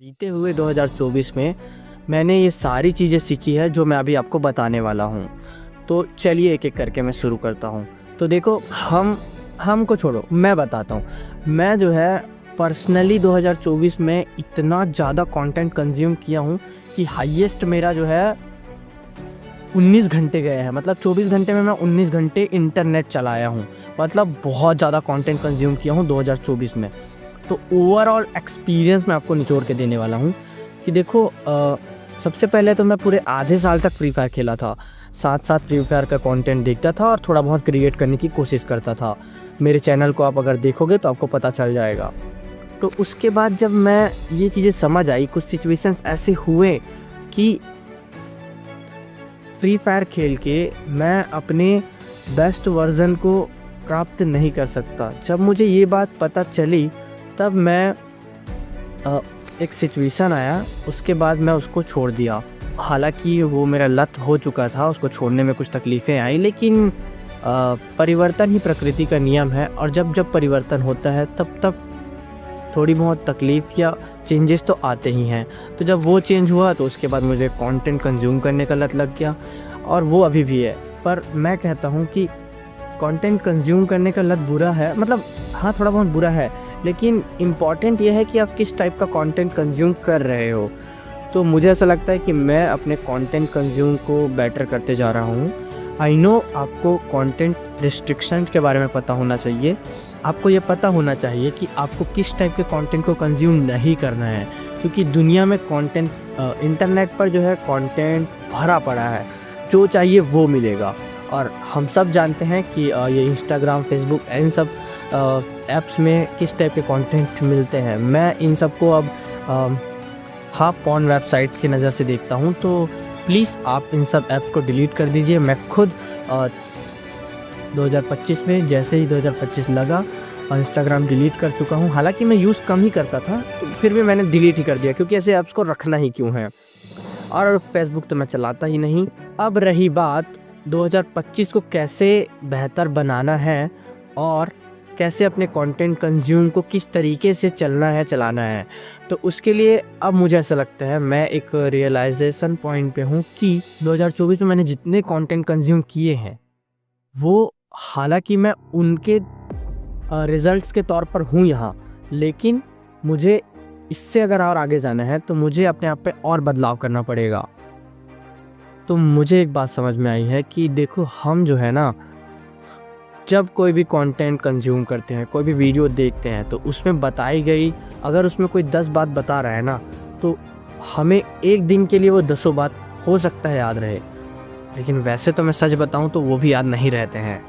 बीते हुए 2024 में मैंने ये सारी चीज़ें सीखी है जो मैं अभी आपको बताने वाला हूँ। तो चलिए एक-एक करके मैं शुरू करता हूँ। तो देखो हमको छोड़ो, मैं बताता हूँ। मैं जो है पर्सनली 2024 में इतना ज़्यादा कंटेंट कंज़्यूम किया हूँ कि हाईएस्ट मेरा जो है 19 घंटे गए हैं। मतलब 24 घंटे में मैं 19 घंटे इंटरनेट चलाया हूँ। मतलब बहुत ज़्यादा कंटेंट कंज़्यूम किया हूँ 2024 में। तो ओवरऑल एक्सपीरियंस मैं आपको निचोड़ के देने वाला हूँ कि देखो सबसे पहले तो मैं पूरे आधे साल तक फ्री फायर खेला था। साथ-साथ फ्री फायर का कंटेंट देखता था और थोड़ा बहुत क्रिएट करने की कोशिश करता था। मेरे चैनल को आप अगर देखोगे तो आपको पता चल जाएगा। तो उसके बाद जब मैं ये चीज़ें समझ आई, कुछ सिचुएशंस ऐसे हुए कि फ्री फायर खेल के मैं अपने बेस्ट वर्ज़न को प्राप्त नहीं कर सकता। जब मुझे ये बात पता चली तब मैं एक सिचुएशन आया, उसके बाद मैं उसको छोड़ दिया। हालांकि वो मेरा लत हो चुका था, उसको छोड़ने में कुछ तकलीफ़ें आई, लेकिन परिवर्तन ही प्रकृति का नियम है और जब जब परिवर्तन होता है तब थोड़ी बहुत तकलीफ़ या चेंजेस तो आते ही हैं। तो जब वो चेंज हुआ तो उसके बाद मुझे कंटेंट कंज्यूम करने का लत लग गया और वो अभी भी है। पर मैं कहता हूँ कि कंटेंट कंज्यूम करने का लत बुरा है, मतलब हाँ, थोड़ा बहुत बुरा है, लेकिन इम्पॉर्टेंट ये है कि आप किस टाइप का कंटेंट कंज्यूम कर रहे हो। तो मुझे ऐसा लगता है कि मैं अपने कंटेंट कंज्यूम को बेटर करते जा रहा हूँ। आई नो आपको कंटेंट रिस्ट्रिक्शन के बारे में पता होना चाहिए। आपको ये पता होना चाहिए कि आपको किस टाइप के कंटेंट को कंज्यूम नहीं करना है, क्योंकि दुनिया में कंटेंट इंटरनेट पर जो है कंटेंट भरा पड़ा है, जो चाहिए वो मिलेगा। और हम सब जानते हैं कि ये इंस्टाग्राम, फेसबुक, इन सब ऐप्स में किस टाइप के कंटेंट मिलते हैं। मैं इन सब को अब हाफ पॉर्न वेबसाइट्स की नज़र से देखता हूँ। तो प्लीज़ आप इन सब ऐप्स को डिलीट कर दीजिए। मैं खुद 2025 में जैसे ही 2025 लगा इंस्टाग्राम डिलीट कर चुका हूँ। हालांकि मैं यूज़ कम ही करता था, तो फिर भी मैंने डिलीट ही कर दिया, क्योंकि ऐसे ऐप्स को रखना ही क्यों है। और फेसबुक तो मैं चलाता ही नहीं। अब रही बात 2025 को कैसे बेहतर बनाना है और कैसे अपने कंटेंट कंज्यूम को किस तरीके से चलाना है, तो उसके लिए अब मुझे ऐसा लगता है मैं एक रियलाइजेशन पॉइंट पे हूँ कि 2024 में मैंने जितने कंटेंट कंज्यूम किए हैं वो, हालांकि मैं उनके रिजल्ट्स के तौर पर हूँ यहाँ, लेकिन मुझे इससे अगर और आगे जाना है तो मुझे अपने आप पे और बदलाव करना पड़ेगा। तो मुझे एक बात समझ में आई है कि देखो, हम जो है ना, जब कोई भी कंटेंट कंज्यूम करते हैं, कोई भी वीडियो देखते हैं, तो उसमें बताई गई, अगर उसमें कोई 10 बात बता रहा है ना, तो हमें एक दिन के लिए वो 10 बात हो सकता है याद रहे, लेकिन वैसे तो मैं सच बताऊं तो वो भी याद नहीं रहते हैं,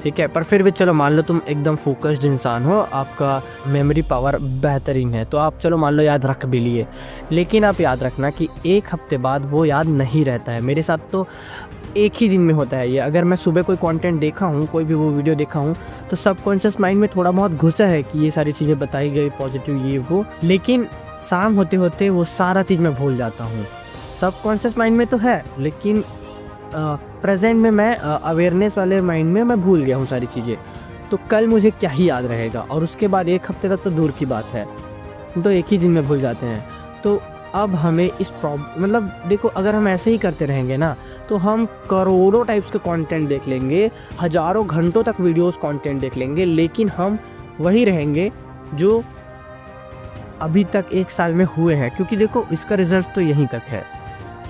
ठीक है। पर फिर भी चलो मान लो तुम एकदम फोकस्ड इंसान हो, आपका मेमोरी पावर बेहतरीन है, तो आप चलो मान लो याद रख भी लिए, लेकिन आप याद रखना कि एक हफ्ते बाद वो याद नहीं रहता है। मेरे साथ तो एक ही दिन में होता है ये। अगर मैं सुबह कोई कंटेंट देखा हूँ, कोई भी वो वीडियो देखा हूँ, तो सबकॉन्शियस माइंड में थोड़ा बहुत घुसा है कि ये सारी चीज़ें बताई गई, पॉजिटिव ये वो, लेकिन शाम होते होते वो सारा चीज़ मैं भूल जाता हूँ। सबकॉन्शियस माइंड में तो है, लेकिन प्रेजेंट में मैं अवेयरनेस वाले माइंड में मैं भूल गया हूँ सारी चीज़ें। तो कल मुझे क्या ही याद रहेगा, और उसके बाद एक हफ्ते तक तो दूर की बात है, तो एक ही दिन में भूल जाते हैं। तो अब हमें इस मतलब देखो, अगर हम ऐसे ही करते रहेंगे ना, तो हम करोड़ों टाइप्स के कंटेंट देख लेंगे, हज़ारों घंटों तक वीडियोस कंटेंट देख लेंगे, लेकिन हम वही रहेंगे जो अभी तक एक साल में हुए हैं, क्योंकि देखो इसका रिजल्ट तो यहीं तक है।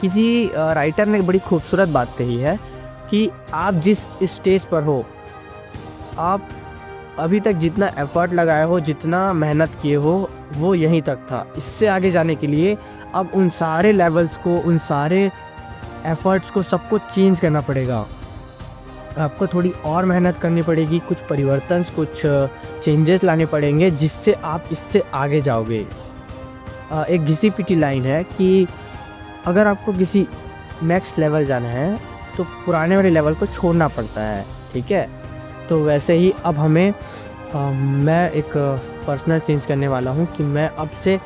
किसी राइटर ने बड़ी खूबसूरत बात कही है कि आप जिस स्टेज पर हो, आप अभी तक जितना एफर्ट लगाए हो, जितना मेहनत किए हो, वो यहीं तक था। इससे आगे जाने के लिए अब उन सारे लेवल्स को, उन सारे एफर्ट्स को, सबको चेंज करना पड़ेगा। आपको थोड़ी और मेहनत करनी पड़ेगी, कुछ परिवर्तन, कुछ चेंजेस लाने पड़ेंगे, जिससे आप इससे आगे जाओगे। एक घिसी पिटी लाइन है कि अगर आपको किसी नेक्स्ट लेवल जाना है तो पुराने वाले लेवल को छोड़ना पड़ता है, ठीक है। तो वैसे ही अब हमें मैं एक पर्सनल चेंज करने वाला हूँ कि मैं अब से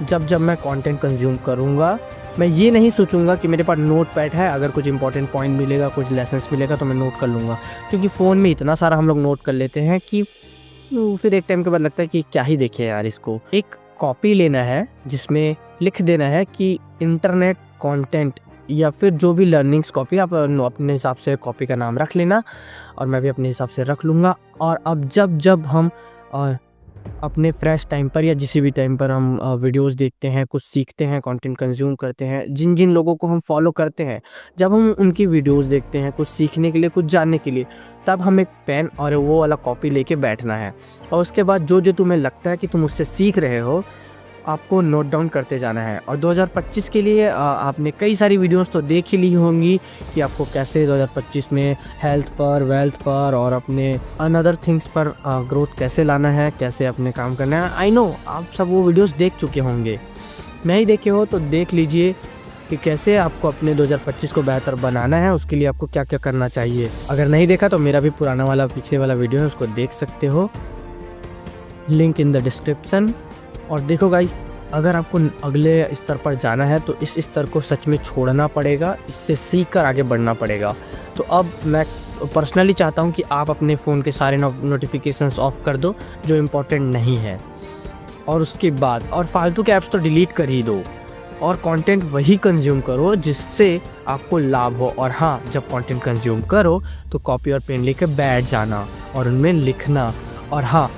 जब मैं कंटेंट कंज्यूम करूँगा, मैं ये नहीं सोचूंगा कि मेरे पास नोट पैड है, अगर कुछ इंपॉर्टेंट पॉइंट मिलेगा, कुछ लेसन्स मिलेगा तो मैं नोट कर लूँगा, क्योंकि फ़ोन में इतना सारा हम लोग नोट कर लेते हैं कि फिर एक टाइम के बाद लगता है कि क्या ही देखे यार इसको। एक कॉपी लेना है जिसमें लिख देना है कि इंटरनेट कंटेंट या फिर जो भी लर्निंग्स कॉपी आप अपने हिसाब से कॉपी का नाम रख लेना और मैं भी अपने हिसाब से रख लूँगा। और अब जब हम अपने फ्रेश टाइम पर या किसी भी टाइम पर हम वीडियोस देखते हैं, कुछ सीखते हैं, कंटेंट कंज्यूम करते हैं, जिन लोगों को हम फॉलो करते हैं, जब हम उनकी वीडियोस देखते हैं कुछ सीखने के लिए, कुछ जानने के लिए, तब हम एक पेन और वो वाला कॉपी लेके बैठना है और उसके बाद जो तुम्हें लगता है कि तुम उससे सीख रहे हो आपको नोट डाउन करते जाना है। और 2025 के लिए आपने कई सारी वीडियोस तो देख ही ली होंगी कि आपको कैसे 2025 में हेल्थ पर, वेल्थ पर और अपने अनदर थिंग्स पर ग्रोथ कैसे लाना है, कैसे अपने काम करना है। आई नो आप सब वो वीडियोस देख चुके होंगे, नहीं देखे हो तो देख लीजिए कि कैसे आपको अपने 2025 को बेहतर बनाना है, उसके लिए आपको क्या क्या करना चाहिए। अगर नहीं देखा तो मेरा भी पुराना वाला पिछले वाला वीडियो है, उसको देख सकते हो, लिंक इन द डिस्क्रिप्शन। और देखो गाइस, अगर आपको अगले स्तर पर जाना है तो इस स्तर को सच में छोड़ना पड़ेगा, इससे सीख कर आगे बढ़ना पड़ेगा। तो अब मैं पर्सनली चाहता हूं कि आप अपने फ़ोन के सारे नोटिफिकेशंस ऑफ कर दो जो इम्पोर्टेंट नहीं है, और उसके बाद और फालतू के ऐप्स तो डिलीट कर ही दो और कंटेंट वही कंज्यूम करो जिससे आपको लाभ हो। और हाँ, जब कंटेंट कंज्यूम करो तो कॉपी और पेन लेकर बैठ जाना और उनमें लिखना। और हाँ,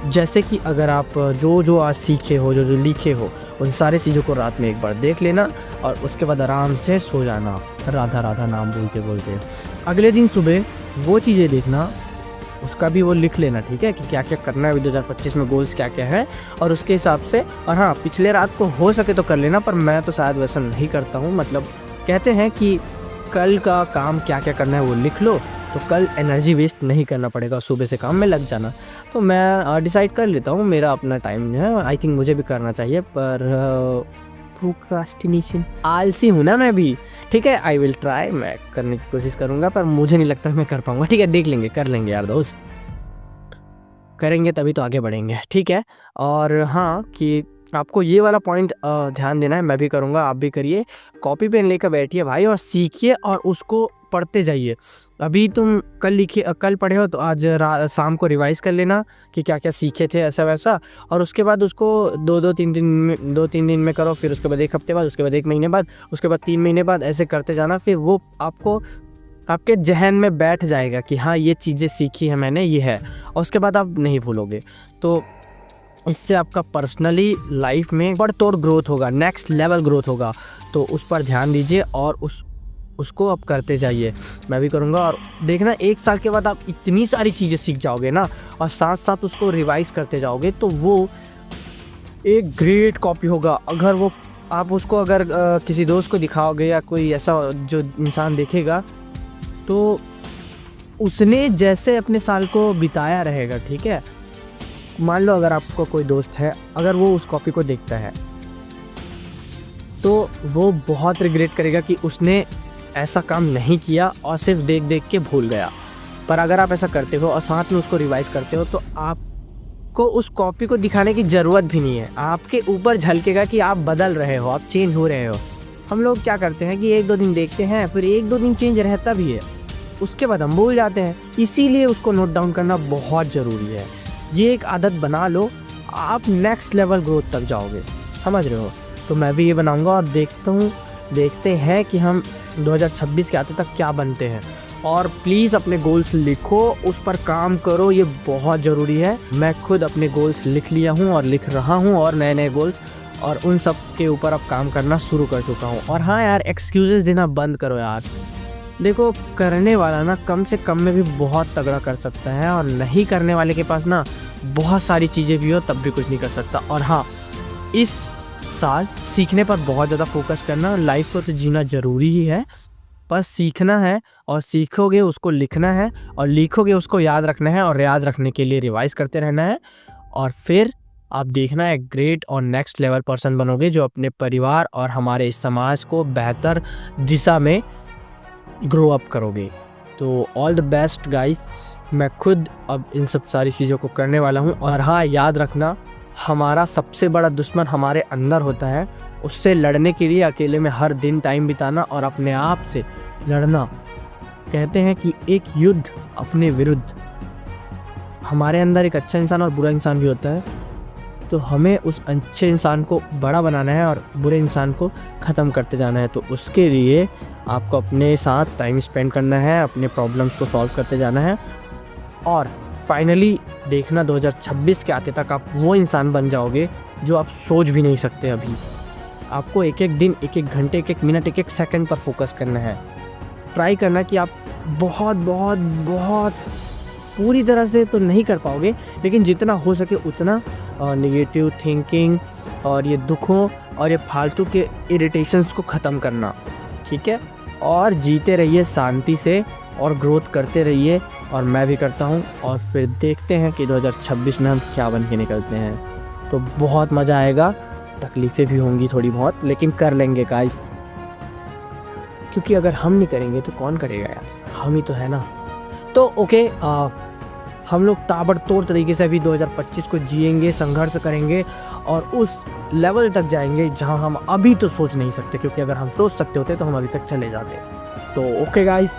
जैसे कि अगर आप जो आज सीखे हो, जो लिखे हो, उन सारे चीज़ों को रात में एक बार देख लेना और उसके बाद आराम से सो जाना, राधा राधा नाम बोलते बोलते। अगले दिन सुबह वो चीज़ें देखना, उसका भी वो लिख लेना, ठीक है, कि क्या क्या करना है 2025 में, गोल्स क्या क्या है, और उसके हिसाब से। और हाँ, पिछले रात को हो सके तो कर लेना, पर मैं तो शायद वैसा नहीं करता हूँ। मतलब कहते हैं कि कल का काम क्या क्या करना है वो लिख लो, तो कल एनर्जी वेस्ट नहीं करना पड़ेगा, सुबह से काम में लग जाना। तो मैं डिसाइड कर लेता हूँ, मेरा अपना टाइम है, आई थिंक मुझे भी करना चाहिए, पर प्रोक्रास्टिनेशन, आलसी हूँ ना मैं भी, ठीक है। आई विल ट्राई, मैं करने की कोशिश करूँगा, पर मुझे नहीं लगता मैं कर पाऊँगा। ठीक है, देख लेंगे, कर लेंगे यार दोस्त, करेंगे तभी तो आगे बढ़ेंगे, ठीक है। और हाँ, कि आपको ये वाला पॉइंट ध्यान देना है, मैं भी करूँगा, आप भी करिए। कॉपी पेन लेकर बैठिए भाई और सीखिए और उसको पढ़ते जाइए। अभी तुम कल लिखिए, कल पढ़े हो तो आज शाम को रिवाइज़ कर लेना कि क्या क्या सीखे थे, ऐसा वैसा। और उसके बाद उसको 2-3 दिन में करो, फिर उसके बाद 1 हफ्ते बाद, उसके बाद 1 महीने बाद, उसके बाद 3 महीने बाद, ऐसे करते जाना। फिर वो आपको आपके जहन में बैठ जाएगा कि हाँ, ये चीज़ें सीखी है मैंने, ये है, और उसके बाद आप नहीं भूलोगे। तो इससे आपका पर्सनली लाइफ में बढ़तोड़ ग्रोथ होगा, नेक्स्ट लेवल ग्रोथ होगा। तो उस पर ध्यान दीजिए और उसको आप करते जाइए, मैं भी करूँगा। और देखना, 1 साल के बाद आप इतनी सारी चीज़ें सीख जाओगे ना, और साथ साथ उसको रिवाइज़ करते जाओगे, तो वो एक ग्रेट कॉपी होगा। अगर वो आप उसको अगर किसी दोस्त को दिखाओगे या कोई ऐसा जो इंसान देखेगा, तो उसने जैसे अपने साल को बिताया रहेगा, ठीक है। मान लो अगर आपको कोई दोस्त है, अगर वो उस कॉपी को देखता है तो वो बहुत रिग्रेट करेगा कि उसने ऐसा काम नहीं किया और सिर्फ देख देख के भूल गया। पर अगर आप ऐसा करते हो और साथ में उसको रिवाइज़ करते हो, तो आपको उस कॉपी को दिखाने की ज़रूरत भी नहीं है। आपके ऊपर झलकेगा कि आप बदल रहे हो, आप चेंज हो रहे हो। हम लोग क्या करते हैं कि 1-2 दिन देखते हैं, फिर 1-2 दिन चेंज रहता भी है, उसके बाद हम भूल जाते हैं। इसीलिए उसको नोट डाउन करना बहुत ज़रूरी है। ये एक आदत बना लो, आप नेक्स्ट लेवल ग्रोथ तक जाओगे, समझ रहे हो। तो मैं भी ये बनाऊंगा और देखते हैं कि हम 2026 के आते तक क्या बनते हैं। और प्लीज़ अपने गोल्स लिखो, उस पर काम करो, ये बहुत ज़रूरी है। मैं खुद अपने गोल्स लिख लिया हूँ और लिख रहा हूँ, और नए गोल्स, और उन सब के ऊपर अब काम करना शुरू कर चुका हूँ। और हाँ यार, एक्सक्यूज़ेस देना बंद करो यार। देखो, करने वाला ना कम से कम में भी बहुत तगड़ा कर सकता है, और नहीं करने वाले के पास ना बहुत सारी चीज़ें भी हो तब भी कुछ नहीं कर सकता। और हाँ, इस साल सीखने पर बहुत ज़्यादा फोकस करना। लाइफ को तो जीना ज़रूरी ही है, पर सीखना है, और सीखोगे उसको लिखना है, और लिखोगे उसको याद रखना है, और याद रखने के लिए रिवाइज़ करते रहना है। और फिर आप देखना एक ग्रेट और नेक्स्ट लेवल पर्सन बनोगे, जो अपने परिवार और हमारे समाज को बेहतर दिशा में ग्रो अप करोगे। तो ऑल द बेस्ट गाइस। मैं खुद अब इन सब सारी चीज़ों को करने वाला हूँ। और हाँ, याद रखना, हमारा सबसे बड़ा दुश्मन हमारे अंदर होता है। उससे लड़ने के लिए अकेले में हर दिन टाइम बिताना और अपने आप से लड़ना। कहते हैं कि एक युद्ध अपने विरुद्ध। हमारे अंदर एक अच्छा इंसान और बुरा इंसान भी होता है, तो हमें उस अच्छे इंसान को बड़ा बनाना है और बुरे इंसान को ख़त्म करते जाना है। तो उसके लिए आपको अपने साथ टाइम स्पेंड करना है, अपने प्रॉब्लम्स को सॉल्व करते जाना है और फाइनली देखना 2026 के आते तक आप वो इंसान बन जाओगे जो आप सोच भी नहीं सकते अभी। आपको एक एक दिन, एक एक घंटे, एक एक मिनट, एक एक सेकंड पर फोकस करना है। ट्राई करना कि आप बहुत बहुत बहुत पूरी तरह से तो नहीं कर पाओगे, लेकिन जितना हो सके उतना नेगेटिव थिंकिंग और ये दुखों और ये फालतू के इरिटेशंस को ख़त्म करना, ठीक है। और जीते रहिए शांति से और ग्रोथ करते रहिए, और मैं भी करता हूँ। और फिर देखते हैं कि 2026 में हम क्या बन के निकलते हैं। तो बहुत मज़ा आएगा, तकलीफ़ें भी होंगी थोड़ी बहुत, लेकिन कर लेंगे गाइस, क्योंकि अगर हम नहीं करेंगे तो कौन करेगा यार, हम ही तो है ना। तो ओके, हम लोग ताबड़तोड़ तरीके से अभी 2025 को जिएंगे, संघर्ष करेंगे और उस लेवल तक जाएंगे जहां हम अभी तो सोच नहीं सकते, क्योंकि अगर हम सोच सकते होते तो हम अभी तक चले जाते। तो ओके गाइस,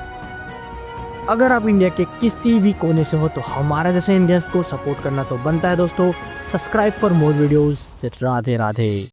अगर आप इंडिया के किसी भी कोने से हो तो हमारा जैसे इंडियंस को सपोर्ट करना तो बनता है दोस्तों। Subscribe for more videos. Radhe Radhe.